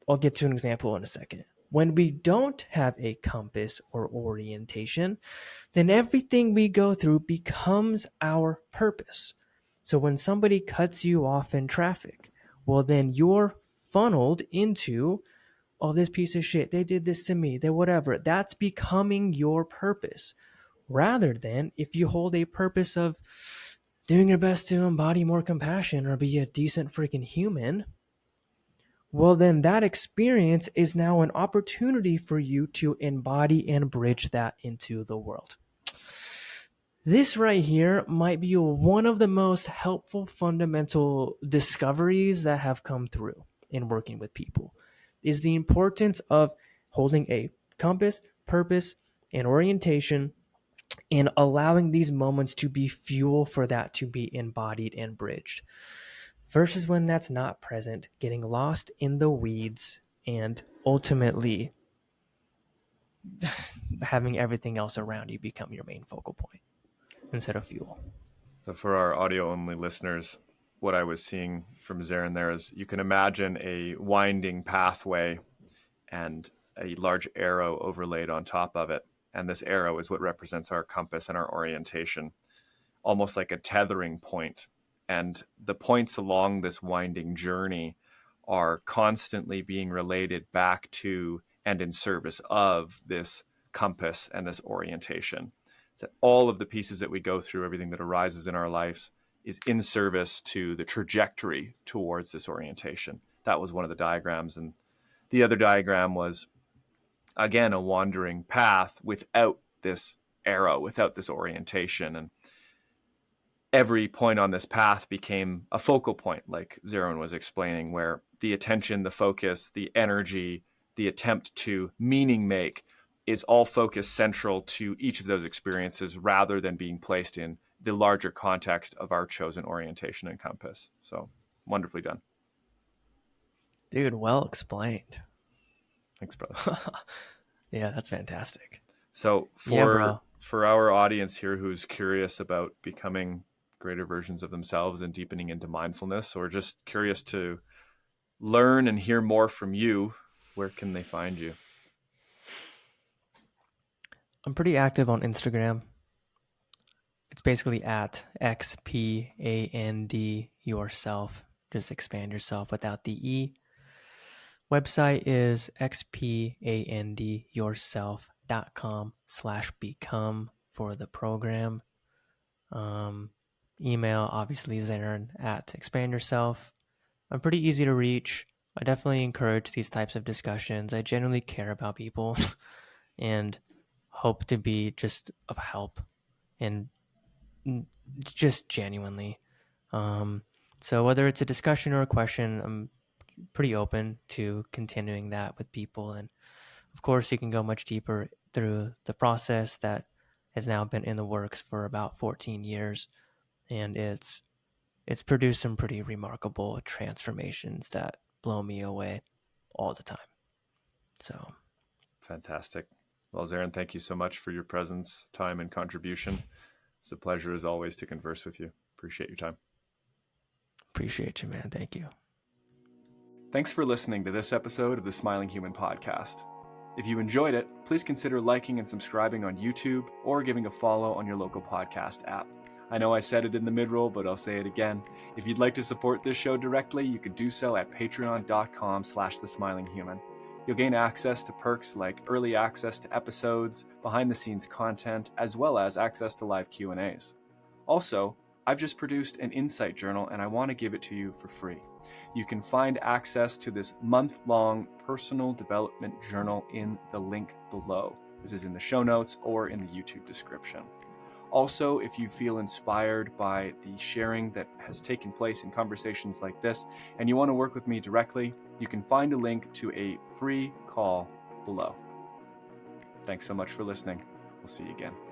I'll get to an example in a second. When we don't have a compass or orientation, then everything we go through becomes our purpose. So when somebody cuts you off in traffic, well, then you're funneled into oh, this piece of shit, they did this to me, they whatever. That's becoming your purpose. Rather than if you hold a purpose of doing your best to embody more compassion or be a decent freaking human, well, then that experience is now an opportunity for you to embody and bridge that into the world. This right here might be one of the most helpful fundamental discoveries that have come through in working with people, is the importance of holding a compass, purpose, and orientation, and allowing these moments to be fuel for that to be embodied and bridged, versus when that's not present, getting lost in the weeds and ultimately having everything else around you become your main focal point instead of fuel. So for our audio only listeners, what I was seeing from Zerin there is you can imagine a winding pathway and a large arrow overlaid on top of it. And this arrow is what represents our compass and our orientation, almost like a tethering point. And the points along this winding journey are constantly being related back to and in service of this compass and this orientation. So all of the pieces that we go through, everything that arises in our lives, is in service to the trajectory towards this orientation. That was one of the diagrams. And the other diagram was, again, a wandering path without this arrow, without this orientation. And every point on this path became a focal point, like Zerin was explaining, where the attention, the focus, the energy, the attempt to meaning make is all focused central to each of those experiences rather than being placed in the larger context of our chosen orientation and compass. So wonderfully done. Dude, well explained. Thanks, brother. Yeah, that's fantastic. So for our audience here who's curious about becoming greater versions of themselves and deepening into mindfulness, or just curious to learn and hear more from you, where can they find you? I'm pretty active on Instagram. It's basically at Xpand yourself. Just expand yourself without the E. Website is xpandyourself.com/become for the program. Email, obviously, Zerin at expandyourself. I'm pretty easy to reach. I definitely encourage these types of discussions. I genuinely care about people and hope to be just of help and just genuinely. So whether it's a discussion or a question, I'm pretty open to continuing that with people. And of course, you can go much deeper through the process that has now been in the works for about 14 years. And it's produced some pretty remarkable transformations that blow me away all the time. So fantastic. Well, Zerin, thank you so much for your presence, time, and contribution. It's a pleasure as always to converse with you. Appreciate your time. Appreciate you, man. Thank you. Thanks for listening to this episode of the Smiling Human Podcast. If you enjoyed it, please consider liking and subscribing on YouTube or giving a follow on your local podcast app. I know I said it in the mid-roll, but I'll say it again. If you'd like to support this show directly, you can do so at patreon.com/thesmilinghuman. You'll gain access to perks like early access to episodes, behind-the-scenes content, as well as access to live Q&As. Also, I've just produced an insight journal and I want to give it to you for free. You can find access to this month-long personal development journal in the link below. This is in the show notes or in the YouTube description. Also, if you feel inspired by the sharing that has taken place in conversations like this and you want to work with me directly, you can find a link to a free call below. Thanks so much for listening. We'll see you again.